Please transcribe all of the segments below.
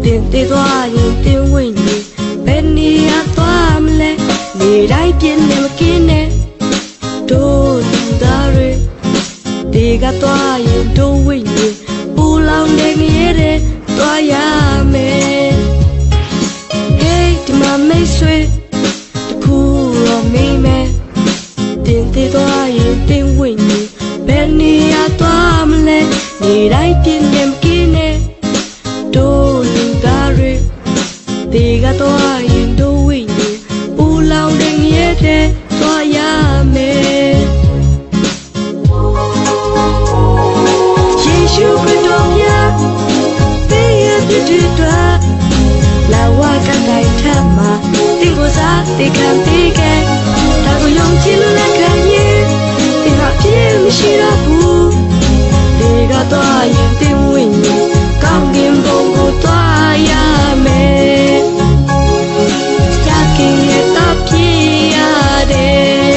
တင်သေးသွားရင်တင်ဝိညာဉ်ဘယ်နေရာသွားမလဲနေတိုင်းပြင်းနေမကင်းနဲ့တို့လူသားတွေဒီကသွားရင်တို့ဝိညာဉ်ပူလောင်နေရတဲ့သွားရမယ်ဟေးဒီမှာမိတ်ဆွေတခုတော့မိမယ်တင်သေးသွားရင်တင်ဝိညာဉ်ဘယ်နေရာသွားမလဲနေတိုင်းပြင်းနေမကင်းနဲ့တို့လူသားတွေဒီကသွားရင်တို့ဝိညာဉ်ပူလောင်နေရတဲ့သွားရမယ်ယေရှုခရစ်တော်မြတ်ပေးရတဲ့အတွက်လာဝကတိုင်းထမှာတင်ကိုစားတိခံပေးခဲ့ဒါကိုယုံကြည်လို့လက်ခံရင်ဒီဟာပြည့်မရှိတော့ဘူးဒီကတော့ရင်တင်ဝိညာဉ်ကောင်းကင်ဘုံကိုသွားရမယ်ရခင်ရဲ့တော့ပြည့်ရတယ်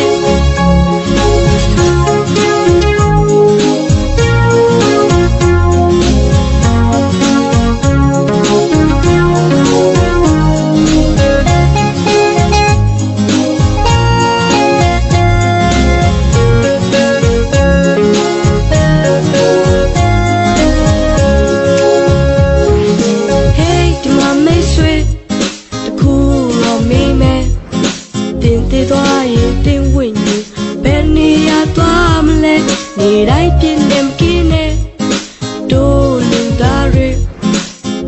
တင်သွားရင်တင်ဝိညာဉ်ဘယ်နေရာသွားမလဲနေတိုင်းပြင်းနေမကင်းနဲ့တို့လူသားတွေ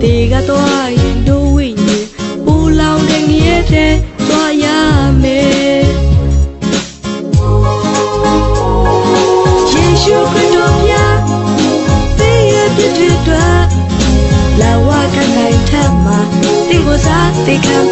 ဒီကသွားရင်တို့ဝိညာဉ်ပူလောင်နေရတဲ့သွားရမယ်ယေရှုခရစ်တော်မြတ်ပေးရတဲ့အတွက်လာဝကနိုင်ထမှာတင်ကိုစားတိခံ